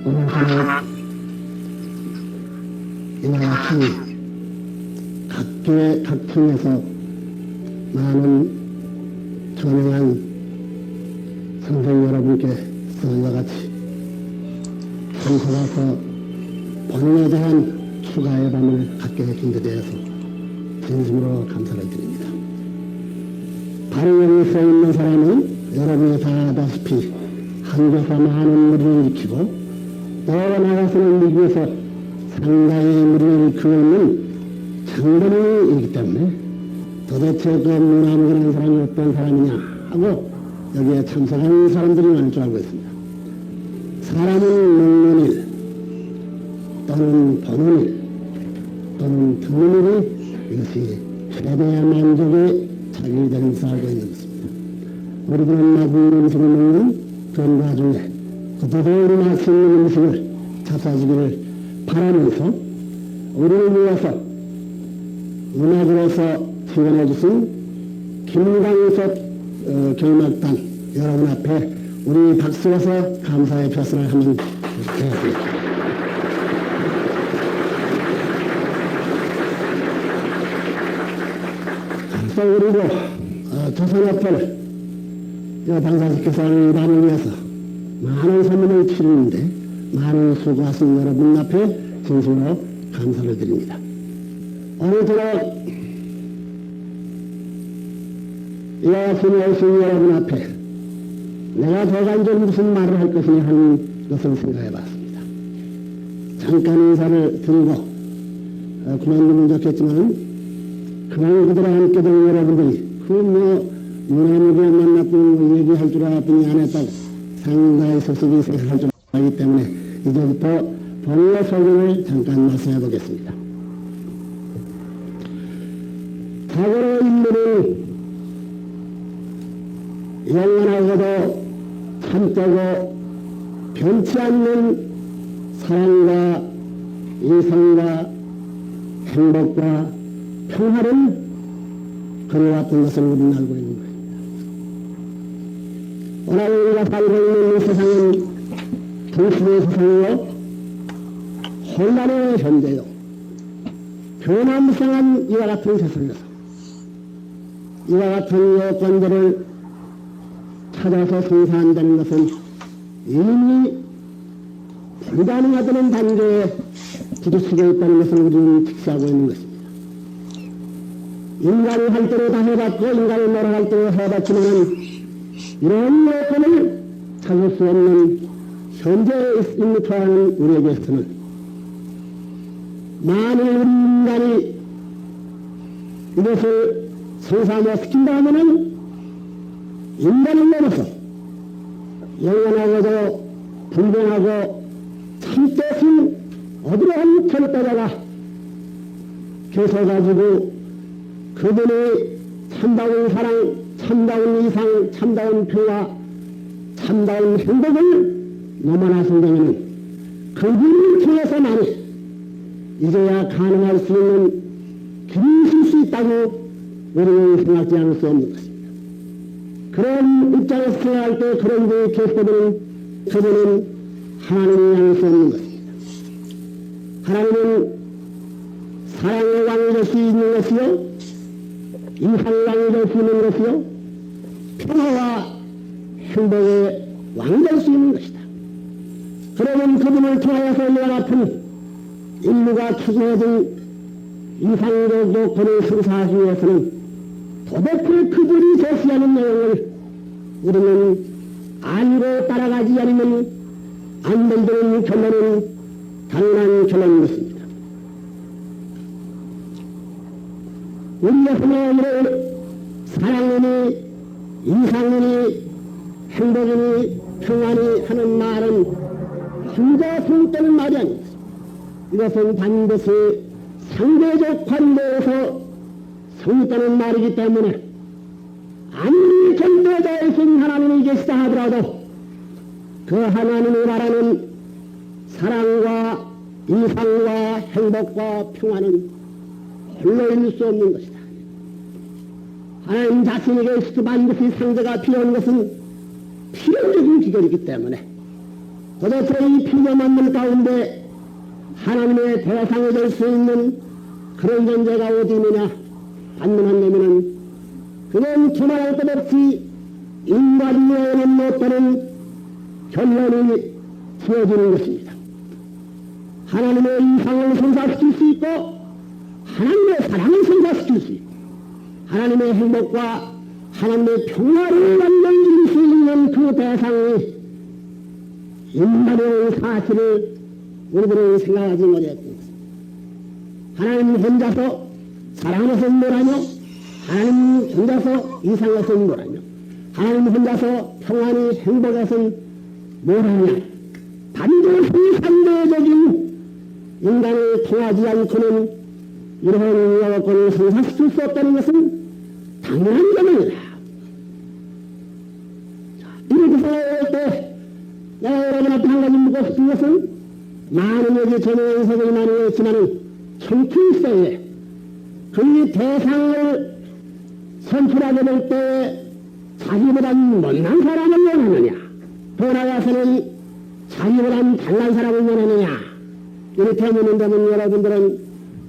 오늘날 이와 같이 각교의 각층에서 많은 존경한 선생 여러분께 이와 같이 성서가서 본인에 대한 추가의 밤을 갖게 해준 데 대해서 진심으로 감사를 드립니다. 바로 여기 서 있는 사람은 여러분이 다 아다시피 한교사 많은 무리를 일으키고 또 나가서는 미국에서 상당히 무리를 일으키고 있는 장본인이기 때문에 도대체 그 무나무라는 사람이 어떤 사람이냐 하고 여기에 참석한 사람들이 많을 줄 알고 있습니다. 사람은 먹는 일 또는 보는 일 또는 듣는 일이 이것이 최대의 만족의 자격이 되는 것을 알고 있는 것입니다. 우리들은 맛있는 음식을 먹는 그런 와중에 그들도 우리 맛있는 음식을 잡사주기를 바라면서 우리를 위해서 음악으로서 지원해 주신 김광석 경락단 여러분 앞에 우리 박수해서 감사의 표시를 하면 되겠습니다. 그리고 조선어법을 방사식회사의 일환을 위해서 많은 선물을 치르는데 많은 수고하신 여러분 앞에 진심으로 감사를 드립니다. 오늘도록 이와 같이 모신 여러분 앞에 내가 더 간절 무슨 말을 할 것이냐 하는 것을 생각해 봤습니다. 잠깐 인사를 드리고 그만두면 좋겠지만 그만 그들과 함께 된 여러분들이 무나무에 만났던 얘기할 줄 알았더니 안 했다고 상당히 소식이 생각할 줄 알기 때문에 이제부터 본의 소견을 잠깐 말씀해 보겠습니다. 과거로 인류는 영원하고도 참되고 변치 않는 사랑과 이성과 행복과 평화를 그려왔던 것을 우리는 알고 있는 것입니다. 오늘 우리가 살고 있는 이 세상은 동시대 세상이요 혼란의 현대요 변화무쌍한 이와 같은 세상에서 이와 같은 여건들을 찾아서 생산되는 것은 이미 불가능하다는 단계에 부딪히고 있다는 것을 우리는 직시하고 있는 것입니다. 인간이 할 대로 다 해봤고 인간이 몰아갈 대로 해봤지만 이런 여건을 찾을 수 없는 현재에 입력하는 우리에게서는 만일 우리 인간이 이것을 생산시킨다 하면은 인간을 넘어서 영원하고도 불변하고 참되신 어디로한 절대자가 계셔가지고 그분의 참다운 사랑, 참다운 이상, 참다운 평화, 참다운 행복을 넘어나신다면 그분을 통해서만이 이제야 가능할 수 있는 길이 있을 수 있다고 우리는 생각지 않을 수 없는 것입니다. 그런 입장에서 생각할 때 그런 분이 계시다면 그분은 하나님이 아닐 수 없는 것입니다. 하나님은 사랑의 왕이 될 수 있는 것이요 이상왕이 될 수 있는 것이요 평화와 행복의 왕이 될 수 있는 것이다. 그러면 그분을 통하여서 이와 같은 인류가 추구해준 이상적 요건을 성사하기 위해서는 도대체 그분이 제시하는 내용을 우리는 알고 따라가지 않으면 안 된다는 결론은 당연한 결론인 것입니다. 우리의 하나님을 사랑이니 이상이니 행복이니 평안이 하는 말은 혼자 성때는 말이 아닙니다. 이것은 반드시 상대적 관계에서 성있다는 말이기 때문에 아무리 전도자이신 하나님이 계시다 하더라도 그 하나님이 말하는 사랑과 이상과 행복과 평화는 홀로 있을 수 없는 것이다. 하나님 자신에게 반드시 상대가 필요한 것은 필연적인 기결이기 때문에 도대체 이 피조 만물 가운데 하나님의 대상이 될 수 있는 그런 존재가 어디 있느냐 반문한다면은 그는 두말할 것 없이 인간 외에는 못되는 결론이 지어지는 것입니다. 하나님의 이상을 성사시킬 수 있고 하나님의 사랑을 성사시킬 수 있고 하나님의 행복과 하나님의 평화를 완전히 이룰 수 있는 그 대상이 인간의 사실을 우리들은 생각하지 못했던 것입니다. 하나님 혼자서 사랑한 것은 뭐라며 하나님 혼자서 이상한 것은 뭐라며 하나님 혼자서 평안히 행복한 것은 뭐라냐 반드시 상대적인 인간을 통하지 않고는 이러한 여건을 성사시킬 수 없다는 것은 당연한 점입니다. 이렇게 생각할 때 내가 여러분 앞에 한 가지 묻고 싶은 것은 많은 여기 전에 인석을 많이 했지만은 청춘세에 그 대상을 선출하게 될 때 자기보단 못난 사람을 원하느냐 더 나아가서는 자기보단 잘난 사람을 원하느냐 이렇게 묻는다면 여러분들은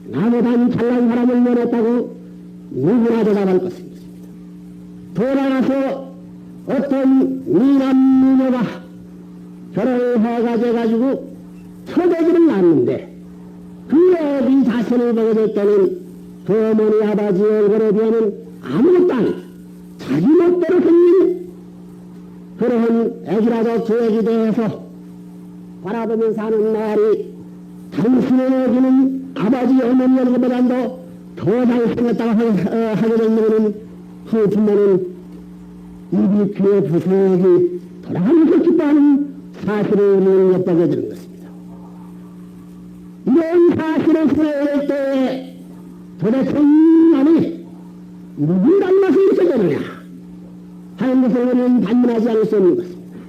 나보단 잘난 사람을 원했다고 누구나 대답할 것입니다. 더 나아가서 어떤 미남 미녀가 결혼을 해가지고 처되지를 않는데 그 애비 자신을 보게 될 때는 그 어머니 아버지 얼굴에 비하면 아무것도 아니고 자기 멋대로 생긴 그러한 애기라도 그 애기 대해서 바라보면서 하는 말이 당신의 애기는 아버지 어머니 얼굴보다도 더 잘생겼다고 하게 되면 그 부모는 입이 귀에 부스러기 돌아가면서 기뻐하는 사실을 우리는 엿보게 되는 것입니다. 이런 사실을 생각할 때 도대체 인간이 누굴 닮아서 이렇게 되느냐 하는 것을 우리는 반문하지 않을 수 없는 것입니다.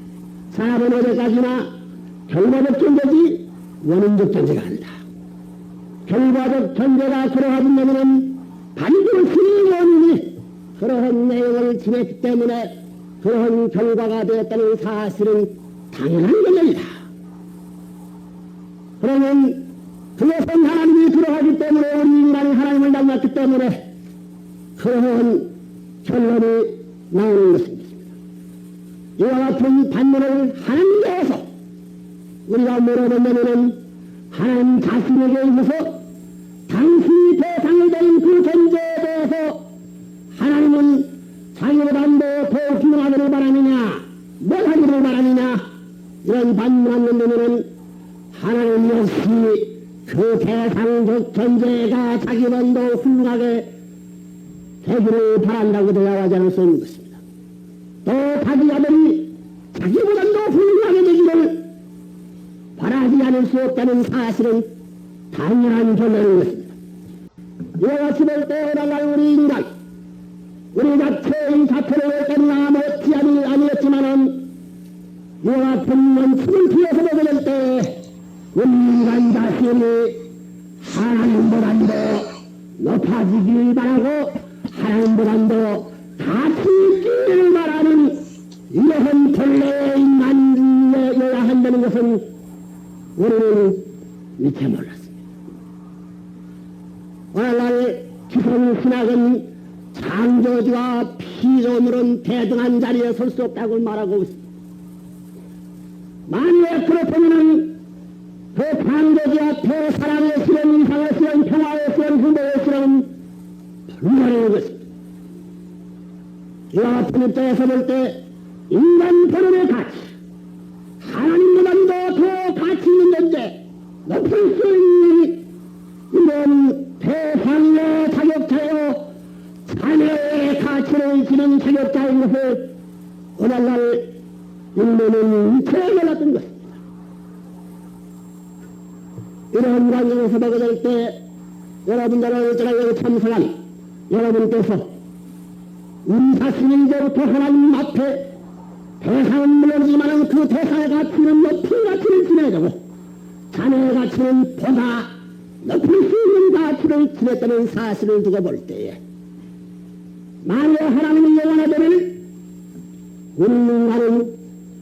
사람은 어디까지나 결과적 존재지 원인적 존재가 아니다. 결과적 존재가 그러하다면 반드시 원인이 그러한 내용을 지냈기 때문에 그러한 결과가 되었다는 사실은 당연한 것입니다. 그러면 그것은 하나님이 그러하기 때문에 우리 인간이 하나님을 닮았기 때문에 그러한 결론이 나오는 것입니다. 이와 같은 반문을 하나님께서 우리가 물어본다면 하나님 자신에게 있어서 당신이 대상이 된 그 존재에 대해서 하나님은 자기보다 더 훌륭하기를 바라느냐 못하기를 바라느냐 이런 반문을 한다면 하나님 역시 그 대상적 존재가 자기보다 더 훌륭하게 되기를 바란다고 대화하지 않을 수 있는 것입니다. 또 자기 아들이 자기보다 더 훌륭하게 되기를 바라지 않을 수 없다는 사실은 당연한 결론인 것입니다. 이와 같이 볼 때 오늘날 우리 인간 우리 자체의 자체를 볼 때는 못지 아니었지만은 이와 같은 원칙을 피해서 보게 될 때 우리 인간 자신이 하나님보다도 높아지길 바라고 하나님보다도 가치 있기를 바라는 이러한 본래의 인간이어야 한다는 것은 우리는 미처 몰랐습니다. 오늘날 기성신학은 창조주와 피조물은 대등한 자리에 설 수 없다고 말하고 있습니다. 만약에 그렇다면 그 창조주 앞에 사랑의 실현, 이상의 실현, 평화의 실현, 후대의 실현은 불가능한 것입니다. 이와 같은 입장에서 볼 때 인간 본연의 가치, 하나님보다도 더 가치 있는 존재, 높을 수 있는 이런 대상의 자격자요 자녀의 가치를 지닌 자격자인 것을 오늘날 인류는 미처 몰랐던 것입니다. 이런 관계에서 보게 될 때 여러분들은 제가 여기 참석한 여러분께서 우리 자신이 이제부터 하나님 앞에 대상은 물론이지만 그 대상의 가치는 높은 가치를 지내야 되고 자녀의 가치는 보다 높을 수 있는 가치를 지냈다는 사실을 두고 볼 때에 만약에 하나님이 영원하다면 우리 인간은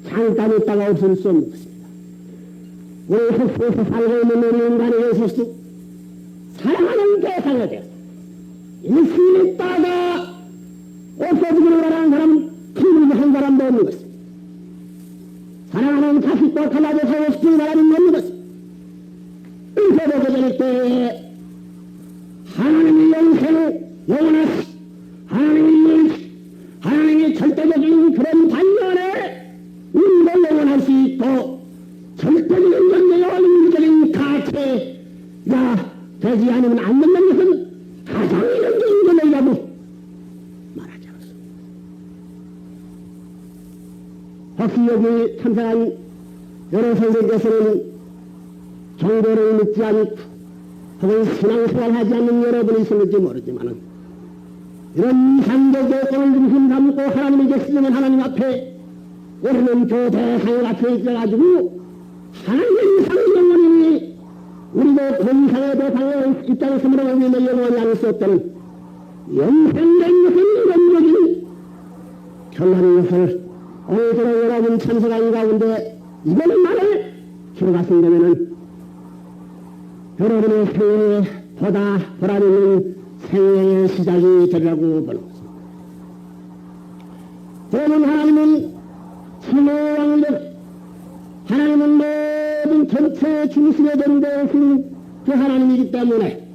잠깐 있다가 없을 수 없는 것입니다. 우리 흙에서 살고 있는 우리 인간에 있어서도 사랑하는 대상이 되었다. 일심이 따가 없어지기를 바라는 사람, 힘들게 한 사람도 없는 것입니다. 사랑하는 자식과 갈라져 살고 싶은 사람이 없는 것입니다. 이렇게 보게 될 때에 하나님의 영생을 영원하시, 하나님의 영생, 하나님의 절대적인 그런 반면에 우리도 영원할 수 있고 절대적인 존재와 인격적인 가치가 되지 않으면 안 된다는 것은 가장 이런적인 존재라고 말하지 않았습니다. 혹시 여기 참석한 여러 선생님께서는 종교를 믿지 않고 혹은 신앙생활하지 않는 여러분이 있을지 모르지만 이런 이상적 요건을 중심 삼고 하나님이 계시는 하나님 앞에 우리는 그 대상에 갇혀 있어가지고 하나님의 이상의 영혼이니 우리도 그 이상의 대상에 입장했으므로 우리는 영원히 알 수 없다는 영생된 것은 이런적인 결론인 것을 오늘도 여러분 참석한 가운데 이거는 말을 기록하신다면은 여러분의 생애에 보다 보람있는 생애의 시작이 되리라고 보는 것입니다. 그러면 하나님은 신호왕적 하나님은 모든 전체 중심에 된되신 그 하나님이기 때문에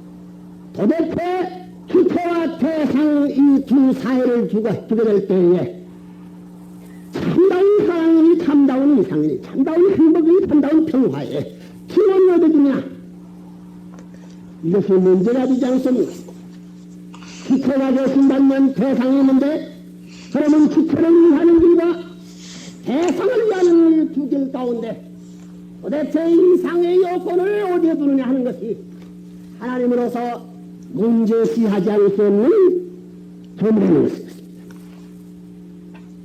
도대체 주체와 대상 이 두 사회를 두게 될 때에 참다운 사랑이니 참다운 이상이니 참다운 행복이니 참다운 평화에 기원이 어디냐 이것이 문제가 되지 않습니까? 주체가 되신다면 대상이 있는데 그러면 주체를 위하는 길과 대상을 위하는 두 길 가운데 도대체 이상의 요건을 어디에 두느냐 하는 것이 하나님으로서 문제시하지 않을 수 없는 점이라는 것입니다.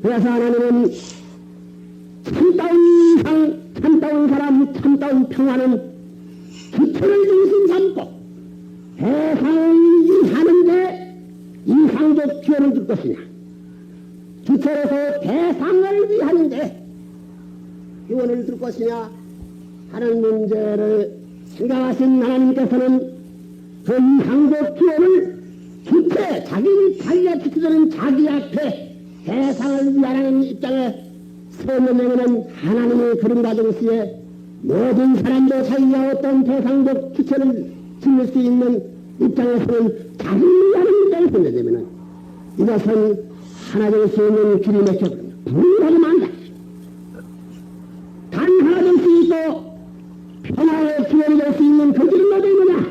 그래서 하나님은 참다운 이상, 참다운 사람, 참다운 평화는 주체를 중심 삼고 대상을 위하는데 이상적 기원을 줄 것이냐 주체로서 대상을 위하는데 기원을 줄 것이냐 하는 문제를 생각하신 하나님께서는 그 이상적 기원을 주체 자기가 지키는 자기 앞에 대상을 위하는 입장에 설명하는 하나님의 그림 가정시에 모든 사람도 자기가 어떤 대상적 주체를 지을 수 있는 입장에서는 자기를 위하는 입장에 설명되면 이것은 하나 될 수 있는 길이 막혀버립니다. 불하고 만다. 단 하나 될 수 있고 평화의 기원이 될 수 있는 그 길은 어디 있느냐?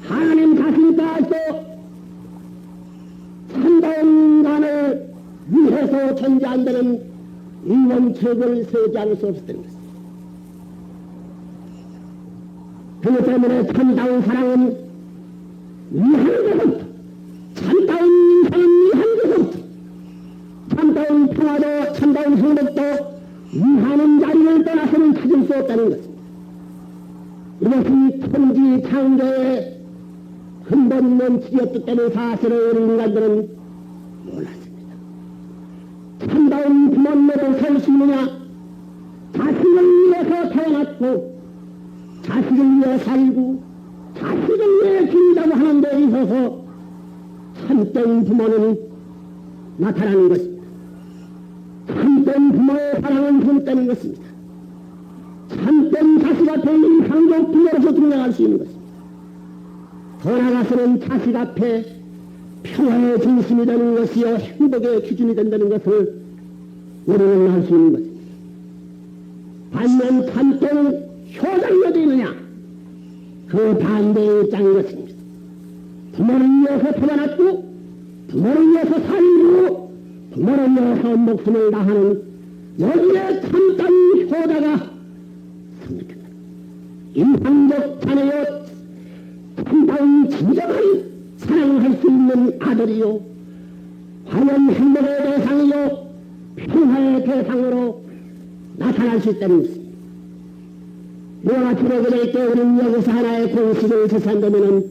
하나님 자신이 따라서 참다운 인간을 위해서 존재한다는 이 원칙을 세우지 않을 수 없었다는 것입니다. 그렇기 때문에 참다운 사랑은 위하는 것부터 참다운 인상은 위하는 것부터 참다운 평화도 참다운 행복도 위하는 자리를 떠나서는 찾을 수 없다는 것입니다. 이것이 천지 창조의 근본 원칙이었기 때문에 사실을 우리 인간들은 몰랐습니다. 참다운 부모님을 살 수 있느냐? 자식을 위해서 태어났고 자식을 위해 살고 자식을 위해 죽는다고 하는 데 있어서 참된 부모는 나타나는 것입니다. 참된 부모의 사랑은 참되는 것입니다. 참된 자식 앞에 이상적 부모로서 등장할 수 있는 것입니다. 더 나아가서는 자식 앞에 평화의 중심이 되는 것이요 행복의 기준이 된다는 것을 우리는 알 수 있는 것입니다. 반면 참된 효장이 어디 있느냐? 그 반대의 입장인 것입니다. 부모를 위해서 태어났고 부모를 위해서 살고 부모를 위해서 목숨을 다하는 여기에 참된 효자가 성립된다. 인상적 자녀여 참다운 진정한 사랑할 수 있는 아들이요 과연 행복의 대상이요 평화의 대상으로 나타날 수 있다는 것입니다. 이와 같이 보게 될 때 우리는 여기서 하나의 공식을 제시한다면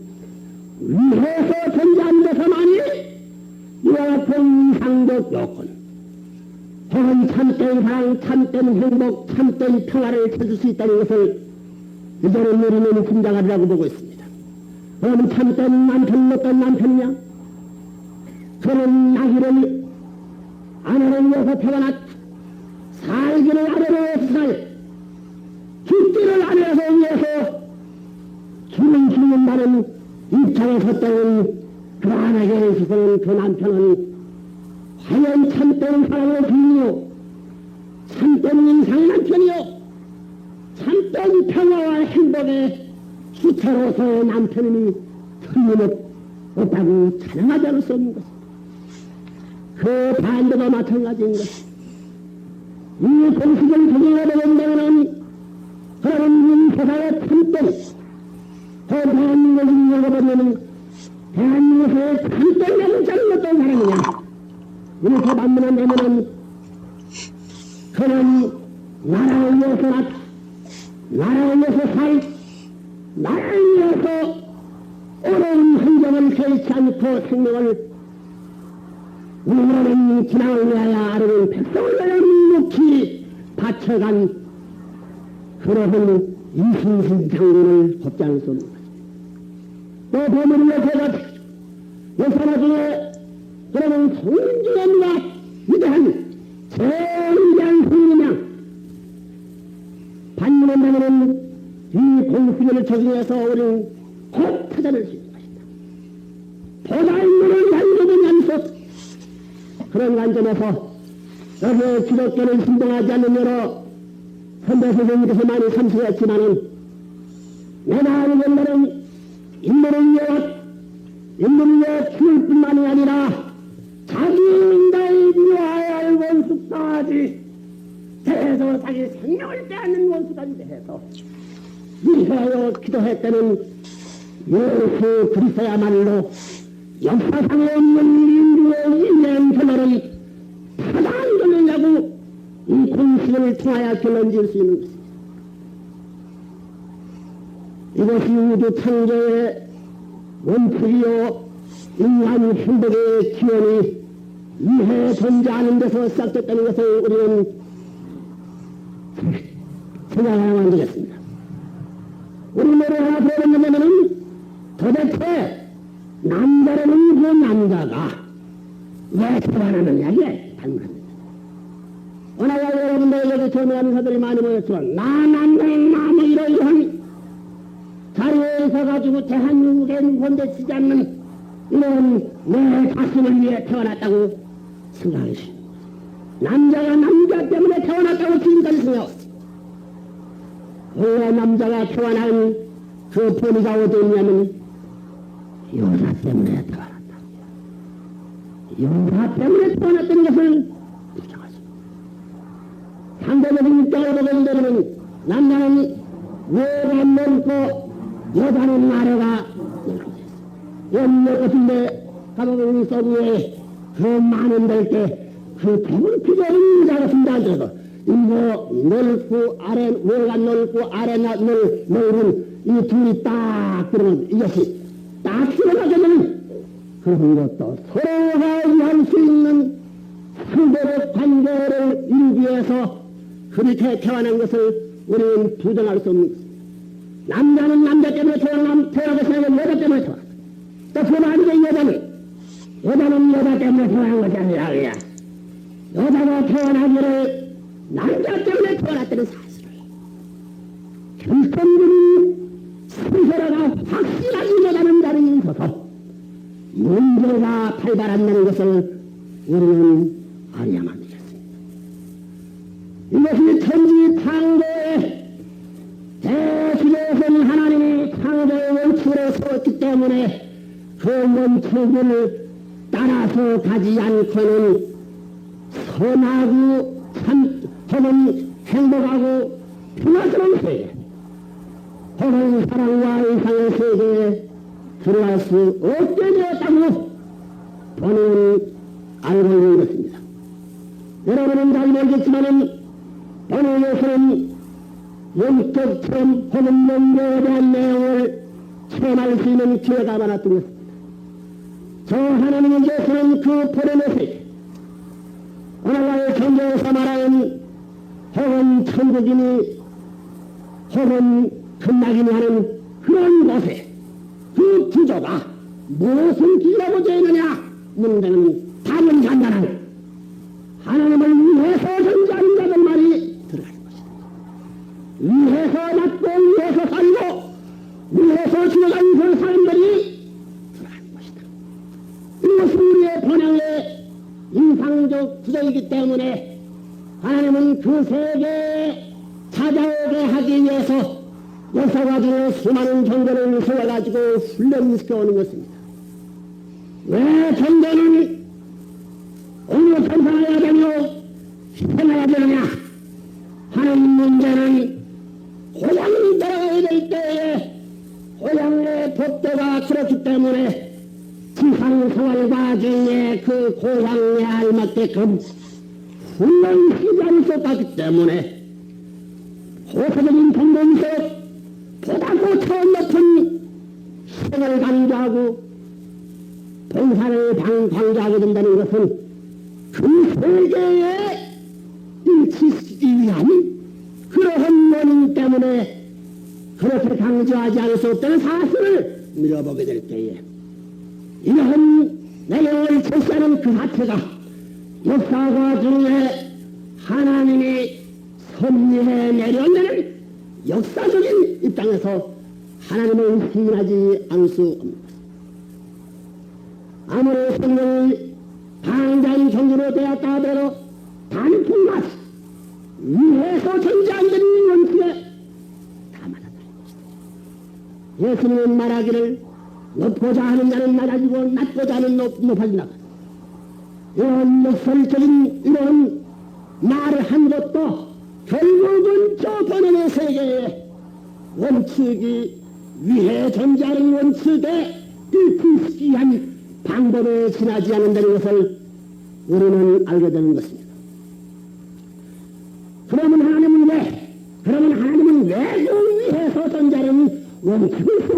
위해서 존재한 데서만이 이와 같은 이상적 요건 혹은 참된 사랑, 참된 행복, 참된 평화를 찾을 수 있다는 것을 이제는 우리는 분장하리라고 보고 있습니다. 그러면 참된 남편은 어떤 남편이냐? 그는 나기를 아내를 위해서 태어났다. 살기를 아내를 위해서 살, 죽기를 아내를 위해서 죽는 날은 입장에 섰다는 그 아내에게 있어서는 그 남편은 과연 참된 사랑의 주인이요, 참된 인상의 남편이요, 참된 평화와 행복의 주체로서의 남편이니 틀림없다고 찬양하지 않을 수 없는 것입니다. 그 반대도 마찬가지인 것입니다. 이 공식을 적용하게 된다면 그러면 이 세상의 참된 그 대한민국을 열어버리면 대한민국의 참된 영장이 어떤 사람이냐? 이렇게 만문한다면 그는 나라를 위해서 낳, 나라를 위해서 살, 나라를 위해서 어려운 환경을 개의치 않고 생명을 우리는 진앙을 위하여 아르는 백성을 위하여 묵묵히 바쳐간 그러한 이순신 장군을 곱지 않을 수 없는 것입니다. 또 보물을 제가 역사 중에 그러면 성중입니다. 위대한 제일 위대한 성인이냐 반문한다면 이 공수를 적용해서 우리는 곧 찾아낼 수 있는 것입니다. 보다 인문을 완전히 안서 그런 관점에서 여기 기독교를 신봉하지 않는 여러 선배 선생님께서 많이 참석했지만은 내 마음의 연말은 인문을 위해 키울 뿐만이 아니라 자기 인간을 미워해야 할 원수까지 대해서 자기 생명을 빼앗는 원수까지 대해서 위하여 기도했다는 예수 그리스도야말로 역사상에 없는 인류의 인생 결론을 타당한 결론이라고 이 공식을 통하여 결론 지을 수 있는 것입니다. 이것이 우주 창조의 원칙이요 인간 행복의 기원이 이해 존재하는 데서 시작됐다는 것을 우리는 생각해야만 되겠습니다. 우리 노래 하나 들어보면은 도대체 남자라는 그 남자가 왜 태어나느냐 이게 단문입니다. 오늘 여러분들 여기 조명하는 사들이 많이 모였지만 나뭐 이러이러한 자리에 서가지고 대한민국에 건대치지 않는 이런 내 자신을 위해 태어났다고 생각하시오. 남자가 남자 때문에 태어났다고 지금까지 생각했어. 왜 남자가 태어난 그 본의가 어디 있냐면 여자 때문에 태어났다. 여자 때문에 태어났다는 것을 부정하십니다. 상대적인 입장으로 보면 남자는 뇌가 넓고 여자는 아래가 넓고 옛날 같은데 가보면 서구에 그 많은 될 때 그 대문 피조인 여자 같은데 앉아서 이거 넓고 아래 뇌가 넓고 아래가 넓은 이 둘이 딱 그러면 이것이 딱 들어가게 되면 그런 것도 서로가 이해할 수 있는 상대적 관계를 이루기 위해서 그렇게 태어난 것을 우리는 부정할 수 없는 것입니다. 남자는 남자 때문에 태어나고 여자 때문에 태어났다. 또 그건 아니고 여자는 여자 때문에 태어난 것이 아니라 그냥 여자가 태어나기를 남자 때문에 태어났다는 사실을 결정적인 스스로가 확실하게 여자는 자리에 있어서 문제가 발발한다는 것을 우리는 알아야만 되겠습니다. 이것이 천지 창조의 대지에서는 하나님이 창조의 원칙으로 세웠기 때문에 그 원칙을 따라서 가지 않고는 선하고 혹은 행복하고 평화스러운 세계 혹은 사랑과 이상의 세계에 들어갈 수 없게 되었다고 본인은 알고 있는 것입니다. 여러분은 잘 모르겠지만은 본인에서는 영적처럼 혹은 영계에 대한 내용을 체험할 수 있는 기회가 많았던 것입니다. 저 하나님께서는 그 보냄의 세계 오늘날의 경제에서 말하는 혹은 천국이니 혹은 끝나기만 하는 그런 곳에 그 구조가 무엇을 기라고 되느냐? 문제는 답은 간단한 하나님을 위해서 존재하는 자들만이 들어가는 것이다. 위해서 낳고 위해서 살고 위해서 죽어간 그 사람들이 들어가는 것이다. 이것은 우리의 번영의 인상적 구조이기 때문에 하나님은 그 세계에 찾아오게 하기 위해서 역사과정에 수많은 경전을 세워가지고 훈련시켜오는 것입니다. 왜 경전을 오늘 전상해야 되며 희생해야 되느냐 하는 문제는 고향을 돌아가야 될 때에 고향의 법도가 그렇기 때문에 지상생활 과정에 그 고향에 알맞게끔 훈련시키지 않을 수 없기 때문에 고사적인 공동에서 보다 고차원 높은 희생을 강조하고 봉사를 강조하게 된다는 것은 그 세계에 일치시키기 위한 그러한 원인 때문에 그렇게 강조하지 않을 수 없다는 사실을 밀어보게 될 때에 이러한 내용을 제시하는 그 자체가 역사과 중에 하나님이 섭리해 내려내는 역사적인 입장에서 하나님을 시인하지 않을 수 없는 것. 아무리 성령이 당장 정주로 되었다 하더라도 단풍같이 위에서 존재하는 원칙에 담아놨다는 것이다. 예수님은 말하기를 높고자 하는 자는 낮아지고 낮고자 하는 높아진다. 이런 역설적인 이런 말을 한 것도 결국은 저 번영의 세계에 원칙이 위에 존재하는 원칙에 일치시한 방법에 지나지 않는다는 것을 우리는 알게 되는 것입니다. 그러면 하나님은 왜 그 위에서 존재하는 원칙을